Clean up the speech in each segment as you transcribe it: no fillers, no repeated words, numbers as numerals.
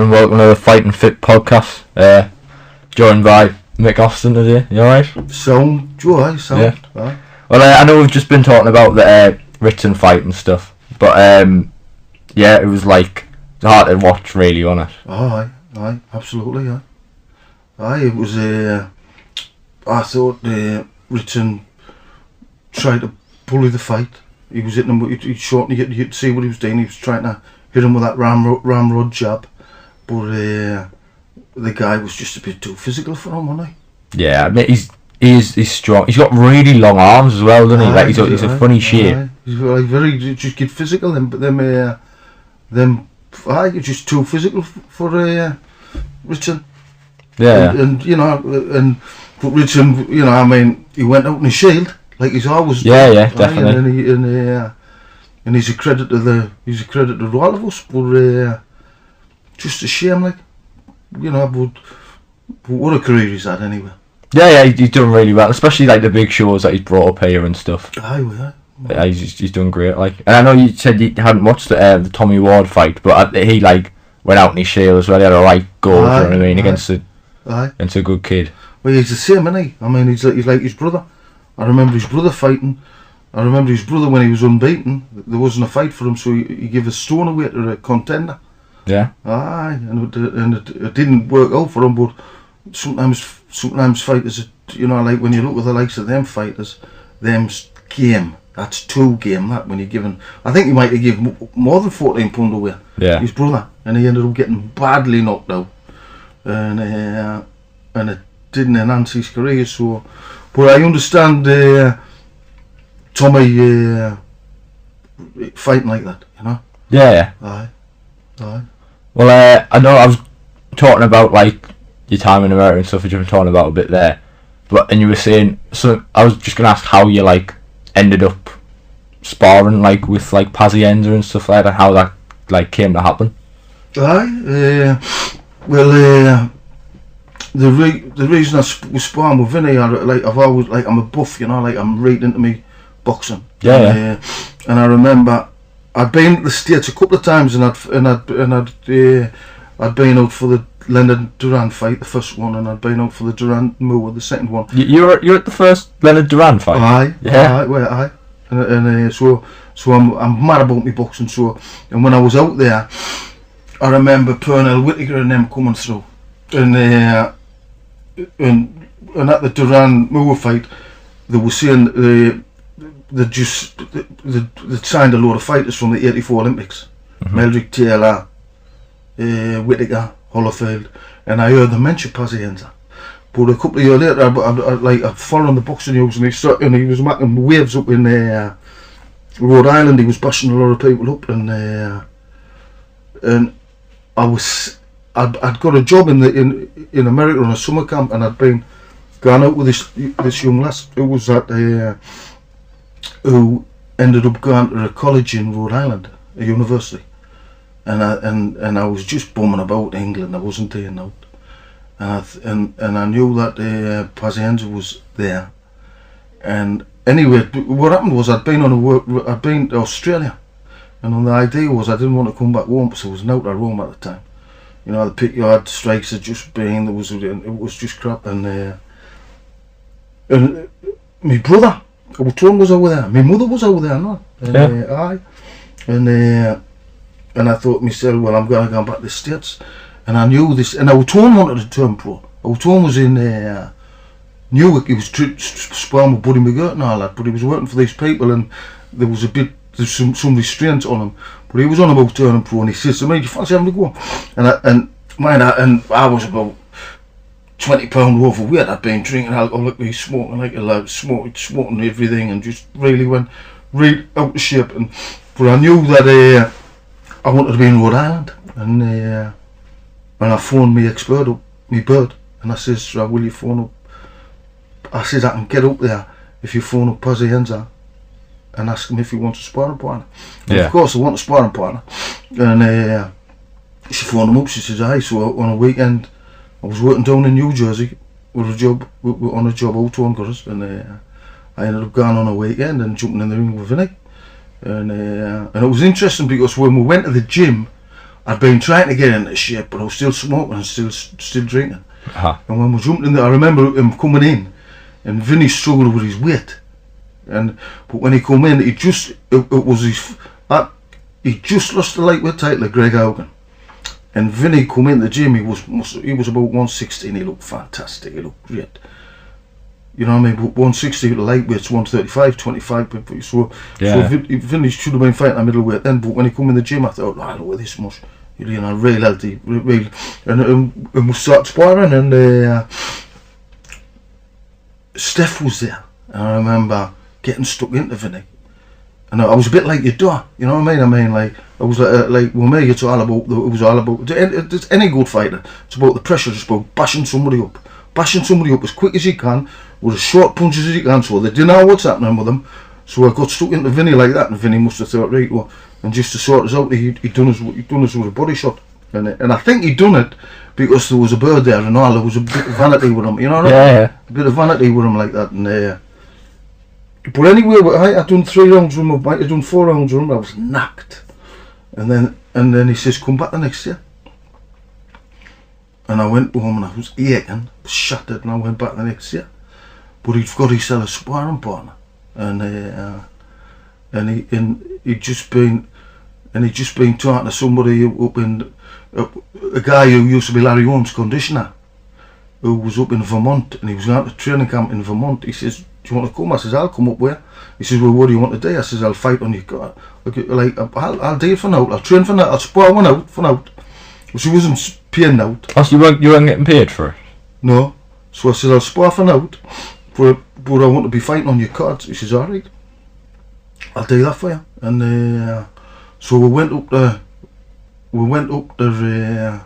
and welcome to the Fight and Fit podcast. Joined by Mick Austin today. You alright? Sound. Yeah. Well, I know we've just been talking about the written fight and stuff, but yeah, it was like hard to watch, really, wasn't it? Aye, absolutely, aye. Aye, it was. I thought Written tried to bully the fight. He was hitting him, he shot, and you could see what he was doing. He was trying to hit him with that ramrod jab, but the guy was just a bit too physical for him, wasn't he? Yeah, I mean, he's strong. He's got really long arms as well, doesn't he? Like he's a funny shape. He's like very just get physical, but them you're just too physical for Written. Yeah, and you know, but Written, you know, I mean, he went out in his shield like he's always. Yeah, definitely. And he's a credit to all of us, but just a shame, like, you know, but what a career he's had anyway. Yeah, he's done really well, especially like the big shows that he's brought up here and stuff. Aye. Yeah, he's done great. Like, and I know you said you hadn't watched the Tommy Ward fight, but he like went out in his shield as well. He had a right go, you know what I mean, against a good kid. Well, he's the same, isn't he? I mean, he's like his brother. I remember his brother fighting. I remember his brother when he was unbeaten. There wasn't a fight for him, so he gave a stone away to a contender. Yeah. Aye, and it didn't work out for him. But sometimes fighters, you know, like when you look at the likes of them fighters, them's game. That's 2 game. That when you're giving, I think he might have given more than 14 pound away. Yeah. His brother, and he ended up getting badly knocked out, and it didn't enhance his career. So, but I understand Tommy fighting like that, you know. Yeah. Aye. Well, I know I was talking about like your time in America and stuff, which you've been talking about a bit there, and you were saying, so I was just gonna ask how you like ended up sparring like with like Pazienza and stuff like that, how that like came to happen. Aye, the reason I was sparring with Vinny, I've always like, I'm a buff, you know, like I'm right into me boxing. Yeah. And I remember I'd been to the States a couple of times, and I'd been out for the Leonard Duran fight, the first one, and I'd been out for the Duran Moore, the second one. You're at the first Leonard Duran fight. Aye. Yeah. Aye. And so I'm mad about me boxing. So, and when I was out there, I remember Pernell Whittaker and them coming through, and at the Duran Moore fight, they were saying they signed a load of fighters from the '84 Olympics, Meldrick Taylor, Whittaker, Hollifield, and I heard them mention Pazienza. But a couple of years later, I followed the boxing news, and he was making waves up in Rhode Island. He was bashing a lot of people up, and I'd got a job in America on a summer camp, and I'd been gone out with this young lass who was who ended up going to a college in Rhode Island, a university, and I was just bumming about England. I wasn't staying out, and I knew that Pazienza was there. And anyway, what happened was I'd been to Australia, and the idea was I didn't want to come back home because I was out of Rome at the time. You know, the pickyard strikes had just been, it was just crap, and my brother, Tom was over there, my mother was over there, no? Yeah. And I thought to myself, well, I'm going to go back to the States, and I knew this, and Tom wanted to turn pro. Tom was in Newark, he was sparring with Buddy McGirt and all that, but he was working for these people, and there's some restraints on him, but he was on about turning pro, and he says to me, do you fancy having to go? And I was about 20 pound overweight. I'd been drinking alcohol, smoking everything, and just really went right out of shape. But I knew that I wanted to be in Rhode Island, and I phoned my ex-bird up, my bird, and I says, will you phone up? I says, I can get up there if you phone up Pazienza and ask him if he wants a sparring partner. And of course I want a sparring partner, and she phoned him up. She says, aye. So on a weekend, I was working down in New Jersey with a job, on a job out on Curtis, and I ended up going on a weekend and jumping in the ring with Vinny, and it was interesting because when we went to the gym, I'd been trying to get into shape, but I was still smoking and still drinking. Uh-huh. And when we jumped in there, I remember him coming in, and Vinny struggled with his weight. But when he come in, he just lost the lightweight title of Greg Hogan. And Vinny come in the gym. He was about 160, and he looked fantastic. He looked great. You know what I mean? But 160 with the lightweight's 135, 25. So Vinny should have been fighting a middleweight then. But when he come in the gym, I thought, look at this much. You know, real healthy, real. And we started sparring, and Steph was there. And I remember getting stuck into Vinny. And I was a bit like your dad, you know what I mean? Like, I was like with me, it's all about any good fighter. It's about the pressure, it's about bashing somebody up as quick as you can, with as short punches as you can, so they didn't know what's happening with them. So I got stuck into Vinny like that, and Vinny must have thought, right, well, and just to sort us out, he'd done us with a body shot, and I think he'd done it because there was a bird there and all. There was a bit of vanity with him, you know what I mean? A bit of vanity with him like that, and. But anyway, I done 3 rounds with him, I done 4 rounds with him, I was knocked. And then he says, come back the next year. And I went home and I was aching, shattered, and I went back the next year. But he'd got himself a sparring partner. And he'd just been talking to somebody up in, a guy who used to be Larry Holmes' conditioner, who was up in Vermont, and he was going to training camp in Vermont. He says, do you want to come? I says, I'll come up with you. He says, well, what do you want to do? I says, I'll fight on you. I'll do it for now. I'll train for now. I'll spar one out for now. She wasn't paying out. Oh, so you weren't getting paid for it? No. So I said, I'll spar for now, but I want to be fighting on your cards. He says, alright, I'll do that for you. And so we went up to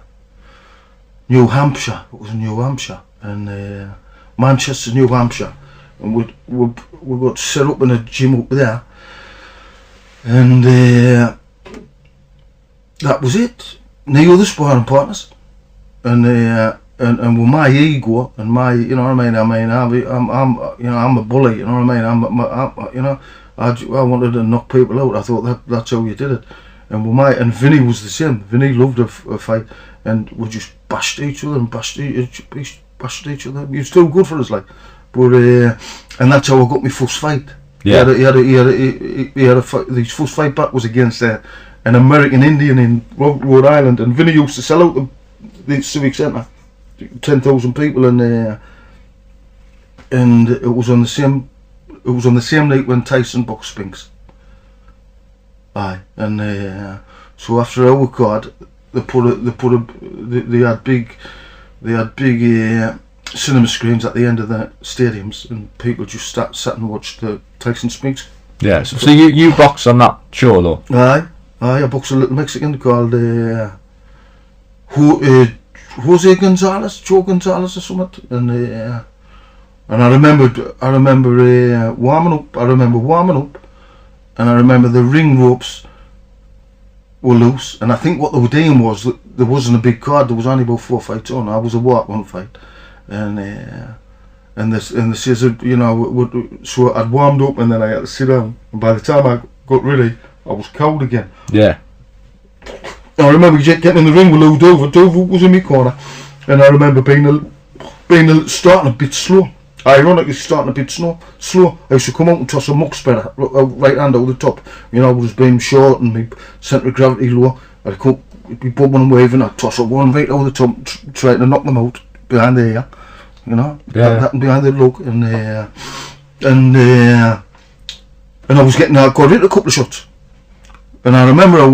New Hampshire. It was New Hampshire, and Manchester, New Hampshire. And we got set up in a gym up there, and that was it. No other sparring partners, and with my ego and my, you know what I mean. I'm a bully, you know what I mean. I wanted to knock people out. I thought that's how you did it. And Vinny was the same. Vinny loved a fight, and we just bashed each other and bashed each other. He was too good for us, like. But and that's how I got my first fight. Yeah. He had a fight. His first fight back was against an American Indian in Rhode Island, and Vinny used to sell out the Civic Centre, 10,000 people, and it was on the same night when Tyson boxed Spinks. Aye, and so after our card, they had big cinema screens at the end of the stadiums, and people just sat and watched the Tyson Spinks. Yeah, so you boxed on that show though? Aye, I boxed a little Mexican called Jose Gonzalez, Joe Gonzalez or something, and I remember warming up, and I remember the ring ropes were loose, and I think what they were doing was that there wasn't a big card, there was only about 4 fights on. I was a walk-on fight. And they says, you know, so I'd warmed up and then I had to sit down, and by the time I got ready, I was cold again. Yeah. I remember getting in the ring with Lou Dover. Dover was in my corner, and I remember starting a bit slow. Ironically, starting a bit slow. I used to come out and toss a muck spreader, right hand over the top. You know, I was being short and my centre of gravity low. I'd be bubbling and waving. I'd toss a one right over the top, trying to knock them out behind the ear. You know, that behind the lug, and I was getting, I got into a couple of shots, and I remember our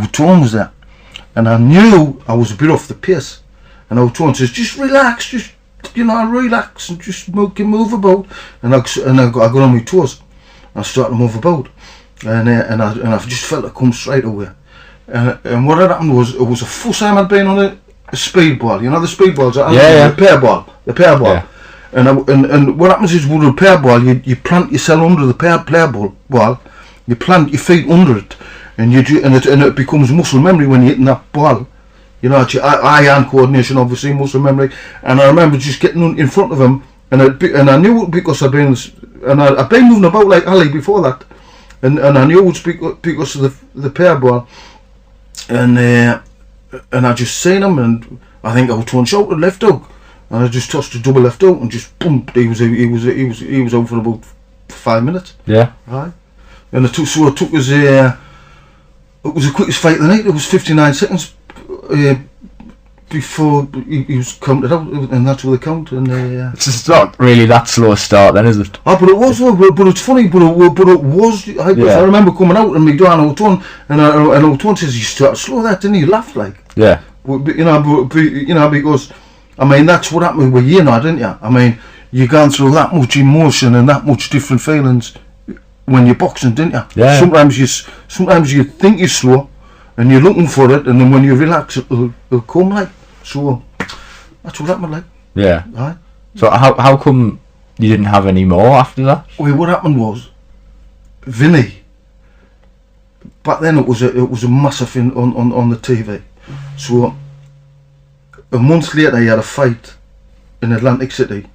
tone was there, and I knew I was a bit off the pace, and our tone says, just relax, relax, and just move about, and I got on my toes, and I started to move about, and I just felt it come straight away, and what had happened was, it was a first time I'd been on a speedball, you know the speedballs, the pair ball, yeah. And what happens is with a pair ball, you plant yourself under the pair ball, you plant your feet under it, and it becomes muscle memory when you're hitting that ball. You know, it's your eye-hand coordination, obviously, muscle memory. And I remember just getting in front of him, and I knew it because I'd been moving about like Ali before that, and I knew it would because of the pair ball, and I just seen him, and I think I was one shot with left hook, and I just tossed a double left hook and just boom, he was out for about 5 minutes. Yeah. Right. And it took us it was the quickest fight of the night. It was 59 seconds before he was counted out, and that's where they count. And it's not really that slow a start, then, is it? Oh, but it was. But it's funny. But it was. I remember coming out and me down O'Ton, and O'Ton says you started slow. That didn't he? He laughed like. Yeah. But, because I mean that's what happened with you now, didn't you? I mean you're going through that much emotion and that much different feelings when you're boxing, didn't you? Yeah. Sometimes you think you're slow, and you're looking for it, and then when you relax, it'll come like. So that's what happened like. Yeah. Right. So how come you didn't have any more after that? Well, what happened was Vinny. Back then it was a massive thing on the TV. So a month later he had a fight in Atlantic City.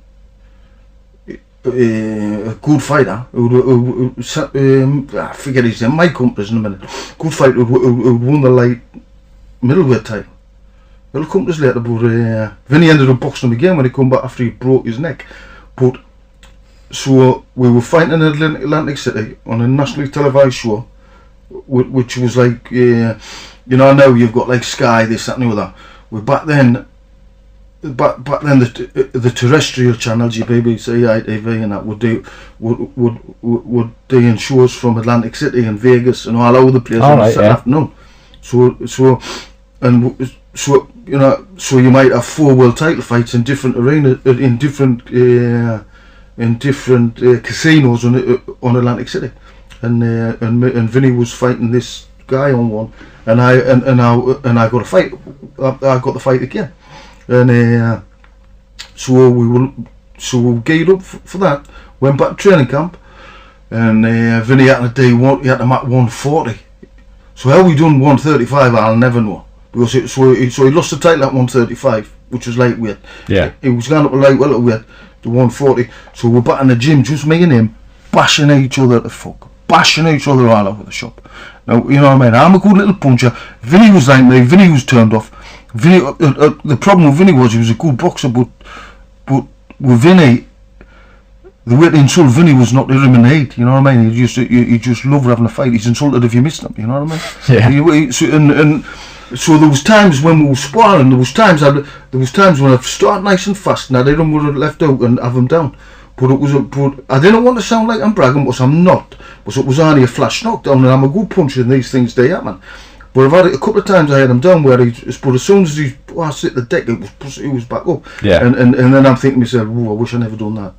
A good fighter, I forget his name, Mike Humpers in a minute. Good fighter who won the light middleweight title. Well, Humpers later, but Vinny ended up boxing him again when he come back after he broke his neck. But so we were fighting in Atlantic City on a nationally televised show, which was like, now you've got like Sky, this, that, and the other. Well, back then the terrestrial channels, your BBC, ITV, and that would do shows from Atlantic City and Vegas and all over the place on Saturday afternoon. So you might have 4 world title fights in different arenas, in different casinos on Atlantic City, and Vinny was fighting this guy on one, and I got a fight. I got the fight again. And so we geared up for that. Went back to training camp, and Vinny had to do he had to mark 140. So how we done 135, I'll never know, because he lost the title at 135, which was lightweight. Yeah. He was going up a light welterweight to 140. So we're back in the gym, just me and him, bashing each other bashing each other all over the shop. Now you know what I mean. I'm a good little puncher. Vinny was like me. Vinny was turned off. Vinny, the problem with Vinny was he was a good boxer, but with Vinny, the way to insult Vinny was not to him in hate. You know what I mean? He just loved having a fight. He's insulted if you missed him. You know what I mean? Yeah. So there was times when we were sparring. There was times when I'd start nice and fast, and I didn't want to left out and have him down. But I didn't want to sound like I'm bragging, because I'm not. But it was only a flash knockdown, and I'm a good puncher, and these things do happen. But I've had it a couple of times. I had him down where but as soon as he hit the deck, he was back up. Yeah. And then I'm thinking to myself, I wish I never done that,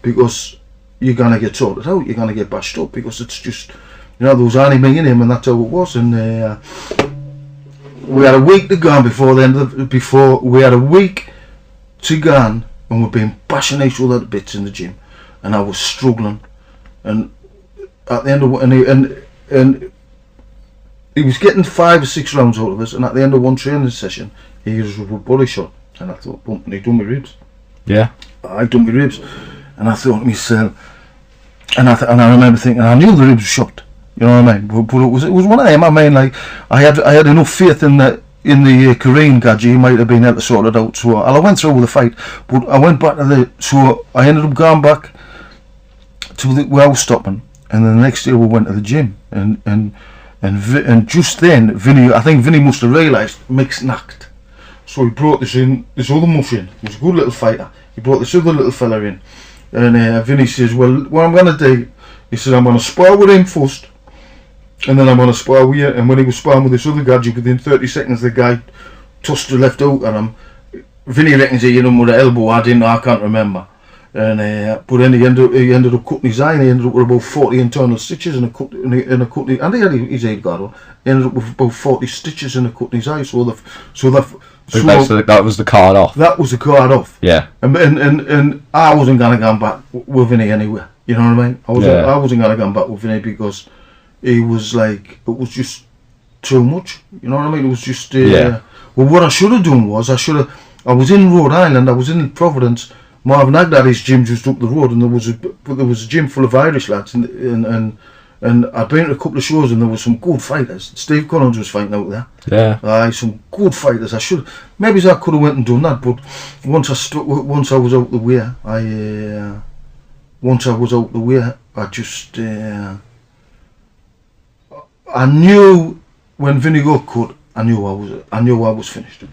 because you're gonna get sorted out. You're gonna get bashed up, because it's just, there was only me in him, and that's how it was. And we had a week to go we had a week to go, and we've been bashing each other to bits in the gym, and I was struggling. And at the end of and he was getting 5 or 6 rounds out of us, and at the end of one training session, he was with a body shot, and I thought, he done my ribs. Yeah. I done my ribs, and I thought to myself, and I remember thinking, I knew the ribs were shot. You know what I mean? But it was one of them. I mean, like I had enough faith in the Korean gadget. He might have been able to sort it out. So I went through with the fight, but I went back to so I ended up going back to where I was stopping, and then the next day we went to the gym, and just then I think Vinny must have realised Mick's knocked, so he brought this other mush in. He was a good little fighter. He brought this other little fella in, and Vinny says, well, what I'm going to do, he said, I'm going to spar with him first, and then I'm going to spar with you. And when he was sparring with this other gadget, within 30 seconds the guy tossed the left out at him. Vinny reckons he hit him with an elbow. I can't remember. And but then he ended up cutting his eye, and he ended up with about 40 internal stitches and a cut, and he had his head guard on. He ended up with about 40 stitches and a cut in his eye. So that was the card off. That was the card off. Yeah. And I wasn't gonna go back with Vinny anyway. You know what I mean? I wasn't gonna go back with Vinny, because he was like, it was just too much. You know what I mean? It was just well, what I should have done was I was in Rhode Island. I was in Providence. Marvin Agdaddy's gym just up the road, and there was a gym full of Irish lads, and And I'd been to a couple of shows and there were some good fighters. Steve Collins was fighting out there. Yeah. Some good fighters. Maybe I could have went and done that, but once I was out the way, I just I knew when Vinny got cut. I knew I was finished.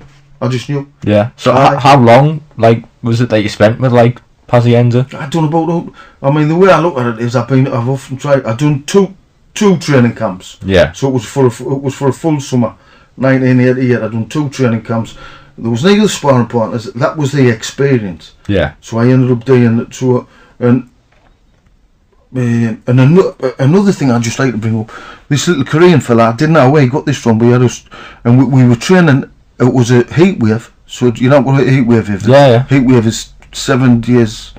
I just knew. Yeah. So how long, like, was it that you spent with, like, Pazienza? I've done about. I mean, the way I look at it is, I've often tried. I've done two training camps. Yeah. So it was for a full summer, 1988. I'd done 2 training camps. There was neither sparring partners. That was the experience. Yeah. So I ended up doing it. So and another thing I'd just like to bring up. This little Korean fella, I didn't know where he got this from, but he had us, and we were training. It was a heat wave. So you know what a heat wave is? Yeah. Heat wave is 7 days.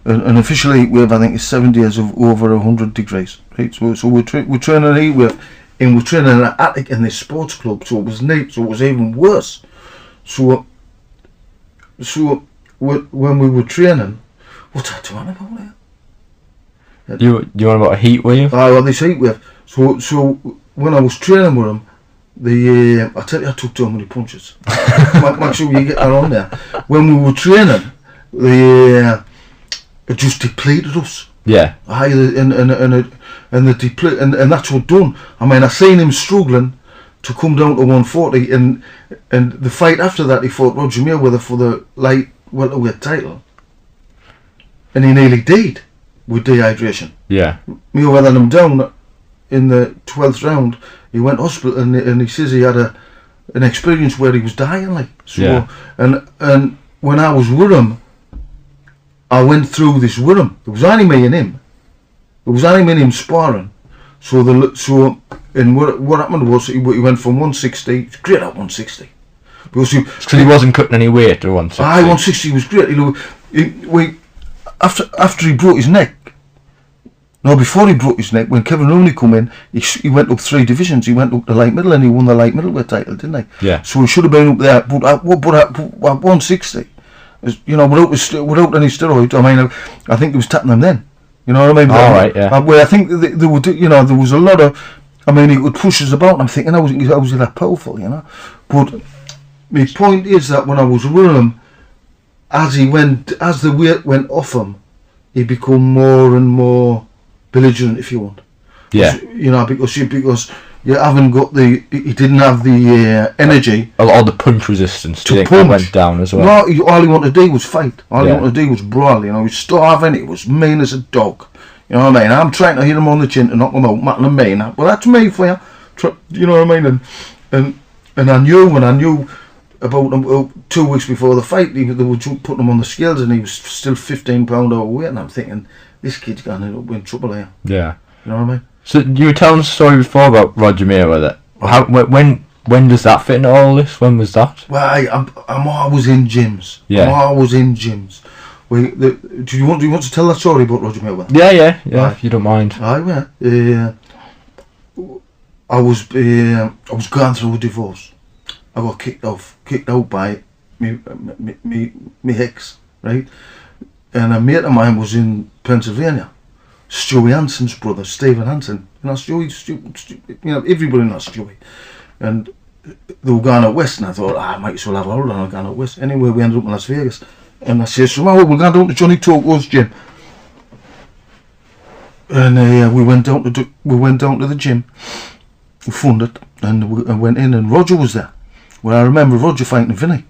An official heat wave, I think, is 7 days of over 100 degrees. Right? So we're training a heat wave, and we're training in an attic in this sports club. So it was neat. So it was even worse. So when we were training, what's that doing about it? You want about a heat wave? Well, this heat wave. So when I was training with him, I tell you, I took too many punches. Make sure you get that on there. When we were training, it just depleted us. Yeah. And that's what done. I mean, I seen him struggling to come down to 140, and the fight after that, he fought Roger Mayweather for the light welterweight title, and he nearly died with dehydration. Yeah. Mayweather had him down in the 12th round. He went to hospital, and he says he had an experience where he was dying, like. So, yeah. And when I was with him, I went through this with him. It was only me and him. It was only me and him sparring. And what happened was he went from 160, great at 160. Because he wasn't cutting any weight at 160. 160 was great. You know, after he broke his neck. No, before he broke his neck, when Kevin Rooney come in, he went up 3 divisions. He went up to light middle, and he won the light middleweight title, didn't he? Yeah. So he should have been up there, but at 160, you know, without any steroids. I mean, I think he was tapping them then. You know what I mean? All right, yeah. Where I think there would, you know, there was a lot of. I mean, he would push us about, and I'm thinking, I was that powerful, you know. But my point is that when I was with him, as the weight went off him, he became more and more belligerent, if you want. Yeah. You know, because you haven't got he didn't have the energy. All the punch resistance to punch went down as well. No, all he wanted to do was fight. All he wanted to do was brawl. You know, he was starving. He was mean as a dog. You know what I mean? I'm trying to hit him on the chin to knock him out, making him mean. Well, that's me for you. You know what I mean? And I knew about 2 weeks before the fight, they were putting him on the scales, and he was still 15 pound overweight. And I'm thinking, this kid's going to end up in trouble here. Yeah. You know what I mean? So you were telling us a story before about Roger Mayweather. When does that fit into all this? When was that? Well, I'm always in gyms. Yeah. I'm always in gyms. Do you want to tell that story about Roger Mayweather? Yeah. Right. If you don't mind. I was going through a divorce. I got kicked out by me ex, right? And a mate of mine was in Pennsylvania. Stewie Hanson's brother, Stephen Hanson. You know, Stewie, you know, everybody knows Stewie. And they were going out west, and I thought, I might as well have a holiday and going out west. Anyway, we ended up in Las Vegas. And I said, we're going down to Johnny Toko's gym. And we went down to the gym. We found it, and we went in, and Roger was there. Well, I remember Roger fighting Vinny.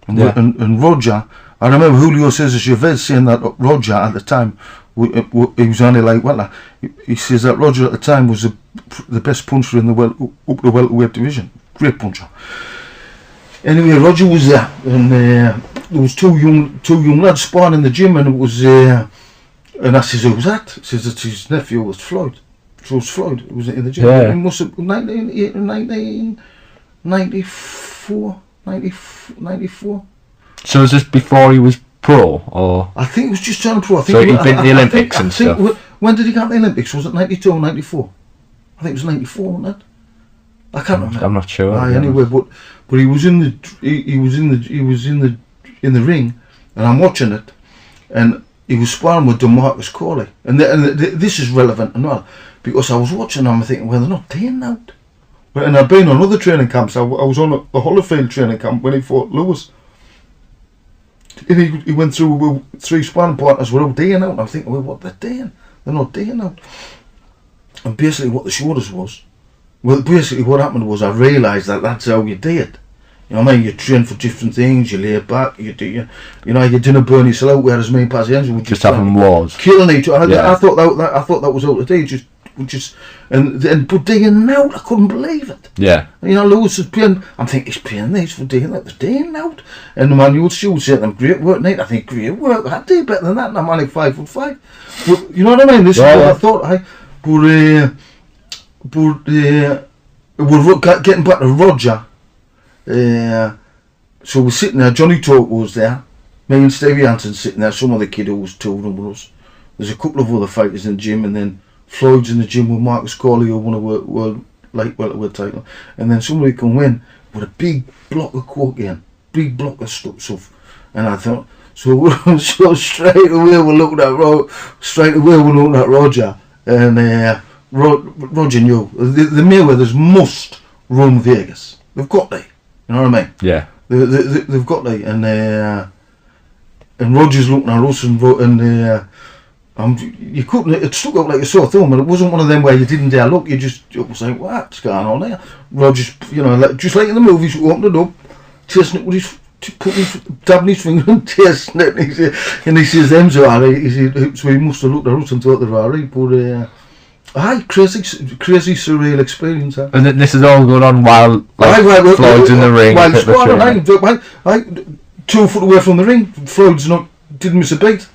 And Roger, I remember Julio Cesar Chavez saying that Roger at the time, he was only like, well, he says that Roger at the time was the best puncher in the up the welterweight division. Great puncher. Anyway, Roger was there, and there was two young lads sparring in the gym, and it was, and I says, who was that? He says that his nephew was Floyd. So it was Floyd. It was in the gym. Yeah. It must have 1994. So was this before he was pro, or? I think it was just turning pro. I think so he'd been to the Olympics and stuff. When did he get the Olympics? Was it 92 or 94? I think it was 94, wasn't it? I can't remember. I'm not sure. Anyway, but he was in the ring, and I'm watching it, and he was sparring with DeMarcus Corley, and this is relevant and all, because I was watching them and thinking, well, they're not doing that. And I've been on other training camps. I was on a Holyfield training camp when he fought Lewis. And he went through 3 sparring partners without doing out. And I'm thinking, well, what they're doing? They're not doing out. And basically what they showed us was, well, basically what happened was I realised that that's how you do it. You know what I mean? You train for different things, you lay back, you do, you didn't burn yourself out, whereas me and Pazienza would just having wars. Killing each other. Yeah. I thought that was out of day, but doing out, I couldn't believe it. Yeah. You know, Lewis is paying, I'm thinking, he's paying these for doing that, they're doing out. And the man you would say them, great work, Nate. I think, great work, I'd do better than that, and I'm only 5'5". But, you know what I mean? This is what I thought, we're getting back to Roger. So we're sitting there, Johnny Talk was there, me and Stevie Hansen sitting there, some other kid who was touring with us. There's a couple of other fighters in the gym, and then Floyd's in the gym with Marcus Corley, who won a world light welterweight title. And then somebody come in with a big block of cocaine, big block of stuff. And I thought, so straight away we're looking at Roger. And Roger knew, the Mayweathers must run Vegas. They've got to. You know what I mean? Yeah. They've got to, and Roger's looking at us, you couldn't. It stuck out like a sore thumb, and it wasn't one of them where you didn't dare look. You was like, what's going on there? Roger's, just like in the movies, opened it up, tasting it with his, dabbing his finger and tasting it, and he says, "Them's alright." So he must have looked at us and thought they were alright, but. Crazy surreal experience. And this is all going on while Floyd's in the ring. While 2 foot away from the ring, Floyd's didn't miss a beat,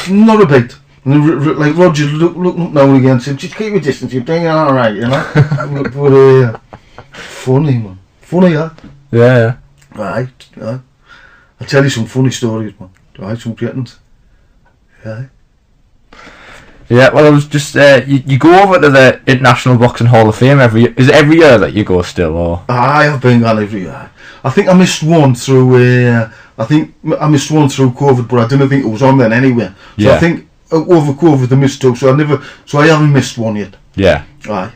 not a beat. And like Roger looking up now and again, said, "Just keep your distance. You're doing all right, you know." But funny, man, funny, Yeah. Right. I'll tell you some funny stories, man. Right, some great ones. Yeah. Yeah, well, I was just you go over to the International Boxing Hall of Fame every year. Is it every year that you go still, or? I have been gone every year. I think I missed one through. COVID, but I didn't think it was on then anyway. So I think over COVID I missed 2. So I haven't missed one yet. Yeah. Aye.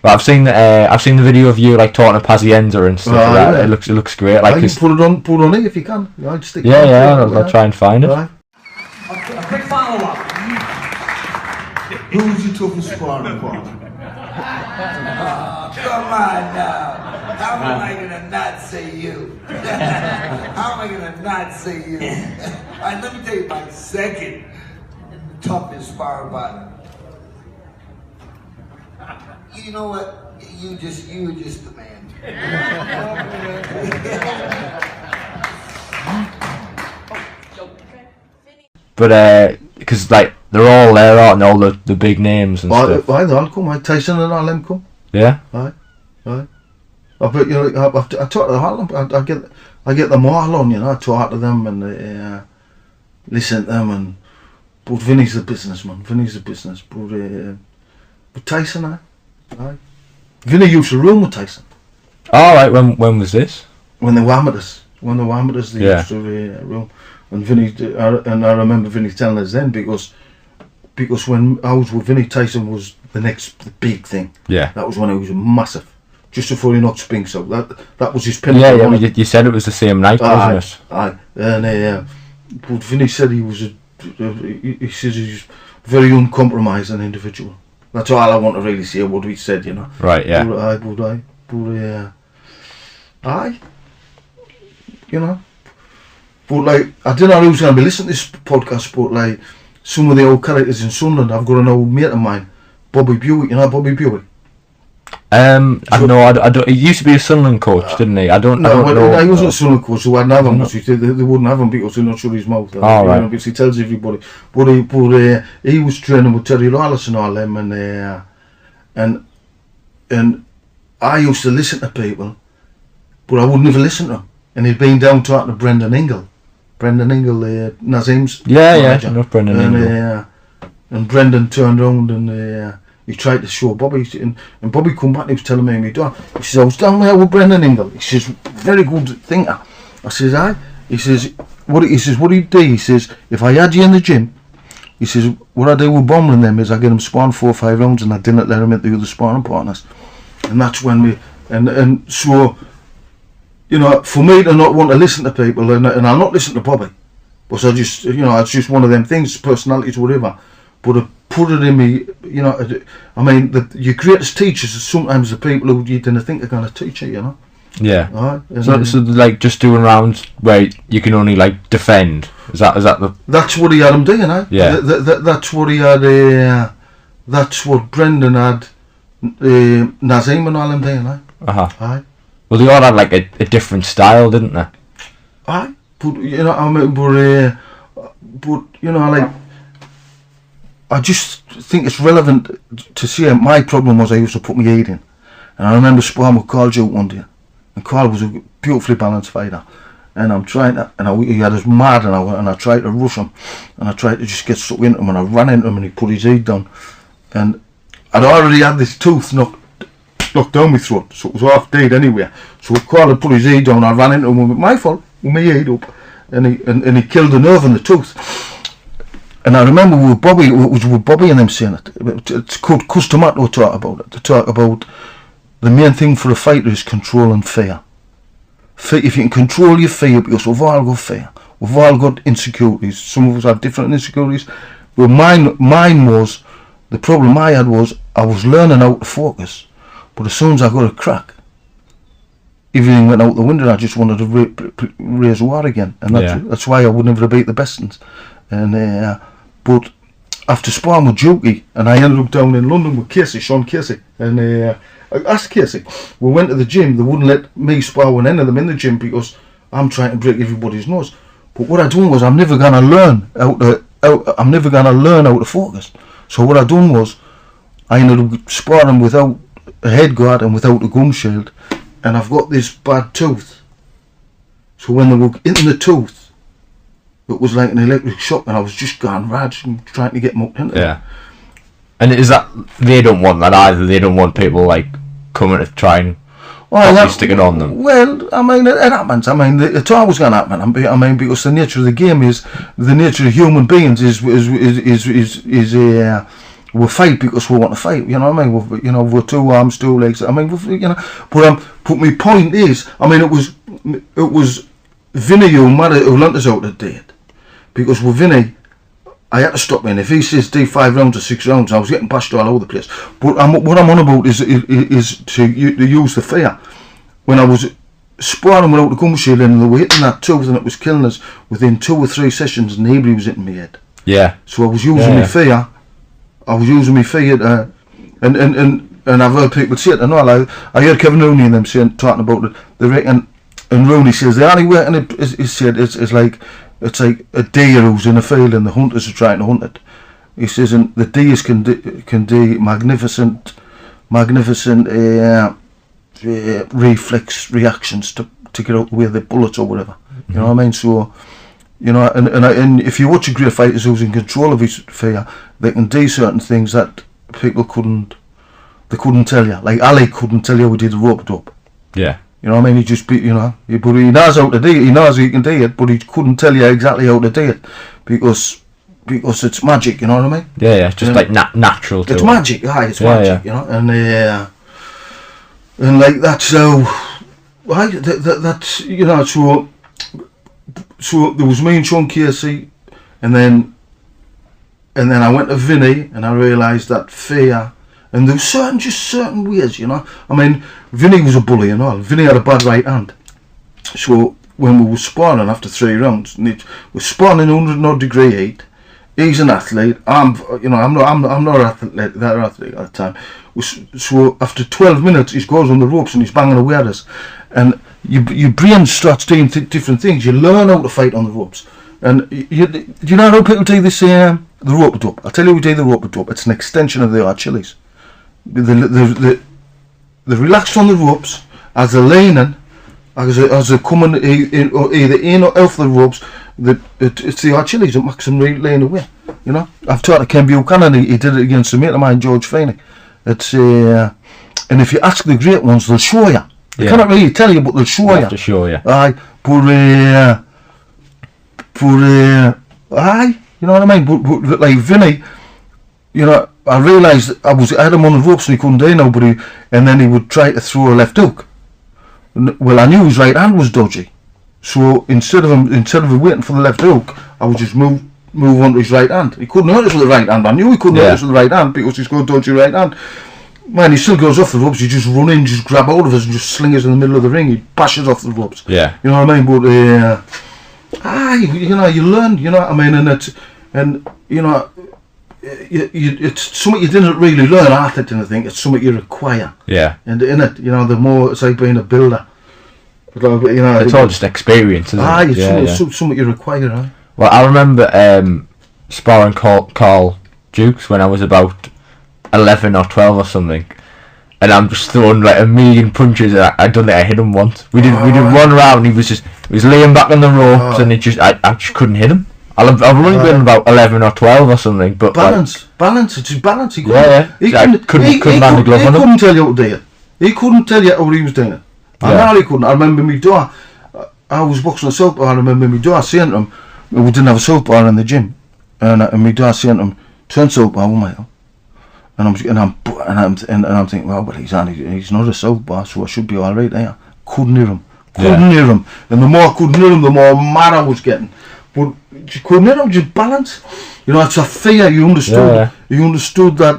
Well, I've seen the video of you like talking to Pazienza and stuff like that. Yeah. It looks great. Like you put it on it if you can. I'd stick. I'll try and find it. Aye. A quick follow-up. Who's your toughest sparring partner? Come on now. How am I gonna not say you? How am I gonna not say you? Alright, let me tell you my second toughest sparring partner. You know what? You were just the man. But because like they're all there, aren't they? All the big names and stuff. I'll come. Tyson and all them come. Yeah. Aye. I bet I talk to them. I get them all on. I talk to them and listen to them. But Vinny's the businessman. But Tyson, aye. Vinny used to room with Tyson. All right. When was this? When they were amateurs. They used to room. And Vinny, and I remember Vinny telling us then because when I was with Vinny, Tyson was the next big thing. Yeah. That was when he was massive. Just before he knocked Spinks out. That was his pinnacle. Yeah. You said it was the same night, wasn't it? Aye. And but Vinny said he was he says he's a very uncompromising individual. That's all I want to really say. What he said, Right. Yeah. Aye. But like, I don't know who's going to be listening to this podcast, but like, some of the old characters in Sunderland, I've got an old mate of mine, Bobby Buick. You know Bobby Buick? I don't. He used to be a Sunderland coach, didn't he? I don't know. He wasn't a Sunderland coach, so I'd have him. They wouldn't have him because he'd not shut his mouth. Right. Because he tells everybody. But he was training with Terry Lawless and all them, and I used to listen to people, but I would never listen to them. And he'd been down talking to Brendan Ingle, Nazim's manager. Not Brendan Ingle. And Brendan turned around and he tried to show Bobby, and Bobby come back and he was telling me, he says, I was down there with Brendan Ingle. He says, very good thinker. I says, aye. He says, what do you do? He says, if I had you in the gym He says, what I do with bombing them is I get them sparring 4 or 5 rounds and I didn't let them into the other sparring partners. And that's when we, and so, you know, for me to not want to listen to people, and I'll not listen to Bobby, but I just, you know, it's just one of them things, personalities, whatever, but I put it in me, you know, I mean, your greatest teachers are sometimes the people who you didn't think are going to teach you, you know. Yeah. Right? So like just doing rounds where you can only like defend. Is that the? That's what he had him doing, eh? Yeah. That's what he had. That's what Brendan had. Nazim and all them doing, eh? Aye. Well, they all had like a different style, didn't they? Aye. But you know, I mean, but you know, like, I just think it's relevant to see. My problem was I used to put my head in, and I remember sparring with Carl Duke one day. And Carl was a beautifully balanced fighter, and I'm trying to, and he had us mad, and I tried to rush him, and I tried to just get stuck into him, and I ran into him, and he put his head down, and I'd already had this tooth knocked down my throat, so it was half dead anyway. So Carl had put his head down, I ran into him with my fault, with my head up, and he killed the nerve in the tooth. And I remember with Bobby, it was with Bobby and them saying it. It's called Customato talk about it. To talk about the main thing for a fighter is control and fear. If you can control your fear, because we've all got fear, we've all got insecurities. Some of us have different insecurities. But mine was, the problem I had was, I was learning how to focus. But as soon as I got a crack, everything went out the window. I just wanted to raise war again. And that's why I would never have beat the best ones. And but after sparring with Jokey, and I ended up down in London with Casey, Sean Casey, and I asked Casey, we went to the gym, they wouldn't let me spar with any of them in the gym because I'm trying to break everybody's nose. But what I done was, I'm never gonna learn how to focus. So what I done was, I ended up sparring without a head guard and without a gum shield, and I've got this bad tooth. So when they were hitting the tooth, it was like an electric shock, and I was just going rad and trying to get mucked into it. And is that, they don't want that either? They don't want people like coming to try and stick it on them? Well, I mean, it happens. I mean, it's always going to happen. I mean, because the nature of the game is, the nature of human beings is we fight because we want to fight. You know what I mean? We're 2 arms, 2 legs. I mean, but my point is, I mean, it was Vinny who lent us out the date. Because with Vinny, I had to stop him. If he says do 5 rounds or 6 rounds, I was getting bashed all over the place. But what I'm on about is to use the fear. When I was sparring without the gum shield and they were hitting that tooth and it was killing us, within 2 or 3 sessions, nobody was hitting my head. Yeah. So I was using my fear. And I've heard people say it. And all. I heard Kevin Rooney and them talking about it. They reckon, and Rooney says the only way, and he said it's like a deer who's in a field and the hunters are trying to hunt it. He says, and the deers can do magnificent reflex reactions to get out the way of the bullets or whatever. You know what I mean? So, you know, and if you watch a great fighter who's in control of his fear, they can do certain things that people couldn't tell you. Like Ali couldn't tell you how he did the rope up. Yeah. You know what I mean? He just, but he knows how to do it. He knows he can do it, but he couldn't tell you exactly how to do it because it's magic. You know what I mean? Yeah. It's just like natural. It's magic. It's magic. You know, and like that's how. That's you know. So there was me and Sean Casey, and then I went to Vinny, and I realised that fear. And there were certain ways, you know. I mean, Vinny was a bully and all. Vinny had a bad right hand. So when we were sparring after 3 rounds, we're sparring in 100 degree heat. He's an athlete. I'm not that athlete at the time. So after 12 minutes, he goes on the ropes and he's banging away at us. And your brain starts doing different things. You learn how to fight on the ropes. And do you know how people do this? The rope dope. I'll tell you who do the rope dope. It's an extension of the Achilles. They're relaxed on the ropes as they're leaning, as they're coming either in or off the ropes. It's the Achilles that makes them really lean away. You know, I've taught to Ken Buchanan. He did it against a mate of mine, George Feeney. It's and if you ask the great ones, they'll show you. They cannot really tell you, but they'll show you. To show you. Aye, but you You know what I mean? But like Vinny, you know, I realised I had him on the ropes and he couldn't do nobody, and then he would try to throw a left hook. Well, I knew his right hand was dodgy, so instead of him waiting for the left hook, I would just move on to his right hand. He couldn't hurt us with the right hand. I knew he couldn't hurt us with the right hand because he's got a dodgy right hand. Man, he still goes off the ropes. He just run in, just grab hold of us and just sling us in the middle of the ring. He bashes off the ropes. Yeah. You know what I mean? But you know, you learn. You know what I mean? And you know, it's something you didn't really learn. I think it's something you require. Yeah. And in it, you know, the more it's like being a builder. But, you know, it's all just experience, isn't it? It's something you require, right? Well, I remember sparring Carl Dukes when I was about 11 or 12 or something, and I'm just throwing like a million punches. And I don't think I hit him once. We did one round. He was laying back on the ropes, and I just couldn't hit him. I've only been about 11 or 12 or something. But balance. It's his balance. He couldn't land the glove on him. He couldn't tell you how to do it. He couldn't tell you how he was doing it. I really couldn't. I remember me door. I was boxing a southpaw. I remember me door saying to him, we didn't have a southpaw in the gym, and me door saying to him, turn southpaw, mate. And I'm thinking, well, but he's not a southpaw, so I should be all right there. Couldn't hear him. And the more I couldn't hear him, the more mad I was getting. But you couldn't hear him, just balance. You know, it's a fear. You understood. Yeah. You understood that.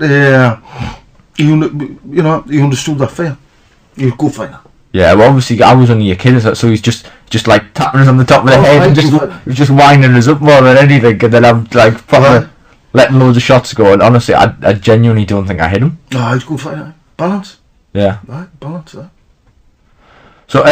You understood that fear. You're a good fighter. Yeah, well, obviously I was only a kid, so he's just like tapping us on the top of the head and just winding us up more than anything, and then I'm like proper letting loads of shots go. And honestly, I genuinely don't think I hit him. No, he's a good fighter. Balance. Yeah. Right, balance. So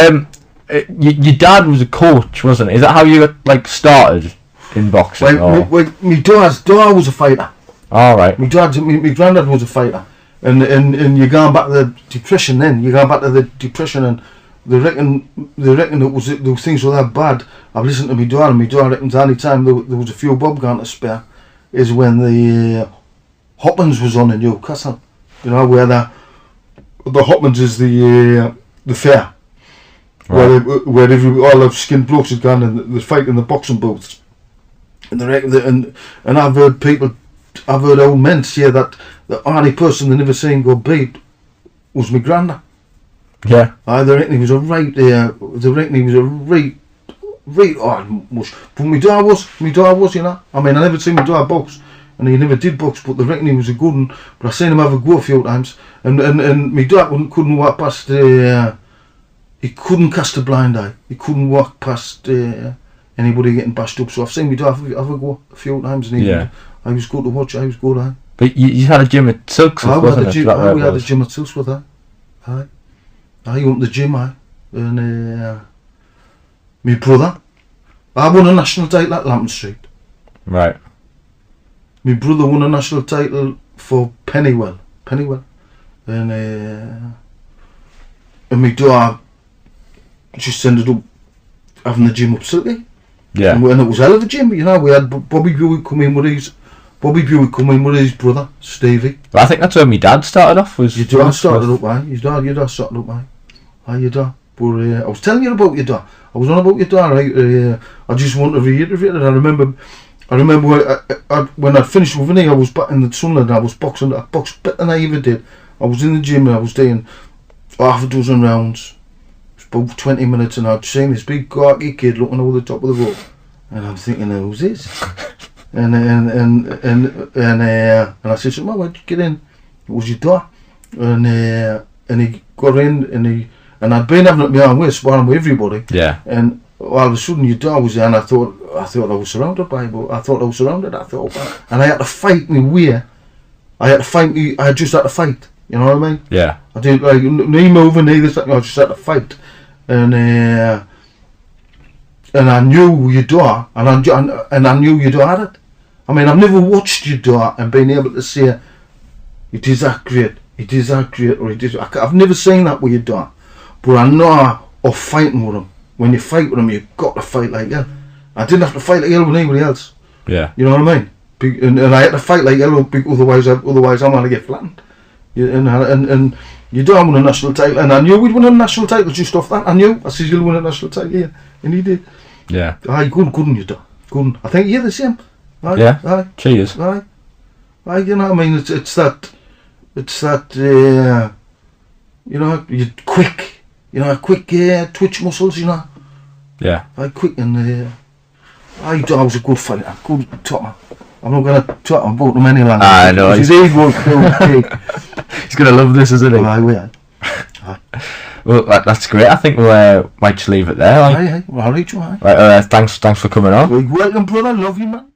your dad was a coach, wasn't it? Is that how you got like started in boxing? Well, my dad was a fighter. All right. My granddad was a fighter. And you're going back to the depression then. You're going back to the depression, and they reckon those things were that bad. I've listened to my dad, and my dad reckons any time there was a few bob going to spare is when the Hopkins was on in Newcastle. You know, where the Hopkins is the fair. Right. Where all the skinned blokes had gone and they fight in the boxing booths. And they reckon and I've heard old men say that the only person they never seen go beat was my granddad. Yeah. They reckon he was a right mush. But my dad was, you know. I mean, I never seen my dad box, and he never did box, but they reckon he was a good one. But I seen him have a go a few times, and my dad couldn't walk past. He couldn't cast a blind eye. He couldn't walk past anybody getting bashed up. So I've seen my dad have a go a few times, and I was good to watch. I was good. But you had a gym at Silksworth, wasn't it? We had a gym at Silksworth. I owned the gym. And my brother, I won a national title at Lampton Street. Right. My brother won a national title for Pennywell, and my dad just ended up having the gym up Silky. Yeah. And it was a hell of a gym, you know. We had Bobby Buick come in with his brother Stevie. Well, I think that's where my dad started off. Was your dad started up, aye? Your dad started up, aye? Aye, your dad. But I was telling you about your dad. I was on about your dad, right? I just want to reiterate it. I remember when I finished with Vinny, I was back in the Sunderland. I boxed better than I ever did. I was in the gym and I was doing half a dozen rounds. It was about 20 minutes, and I'd seen this big gawky kid looking over the top of the rope, and I'm thinking, who's this? And I said, "Well, why'd you get in?" It was your dad, and he got in, and I'd been having it my own way, sparring with everybody. Yeah. And all of a sudden, your dad was there, and I thought I was surrounded by him, but I had to fight my way. I just had to fight. You know what I mean? Yeah. I didn't like knee moving, I just had to fight, and I knew your dad, and I knew your dad had it. I mean, I've never watched your dad and been able to say, it is that great, or it is. I've never seen that with your dad, but I know of fighting with him. When you fight with him, you've got to fight like hell. I didn't have to fight like hell with anybody else. Yeah. You know what I mean? And I had to fight like hell, otherwise I'm going to get flattened. And your dad won a national title, and I knew we'd win a national title just off that. I said, you'll win a national title here, and he did. Yeah. Aye, good, couldn't you, dad? Couldn't. I think you're the same. Aye, Yeah. Aye. Cheers. Aye. Aye, you know what I mean? It's that, you know, you're quick. You know, quick twitch muscles, you know. Yeah. Aye, quick and, I was a good fighter, good topper. I'm not going to talk about them any longer. I know. He's going to love this, isn't he? Aye, we are. Well, that's great. I think we'll might just leave it there. Like. Aye, well, I'll reach you, aye. Right, thanks for coming on. Welcome, brother. Love you, man.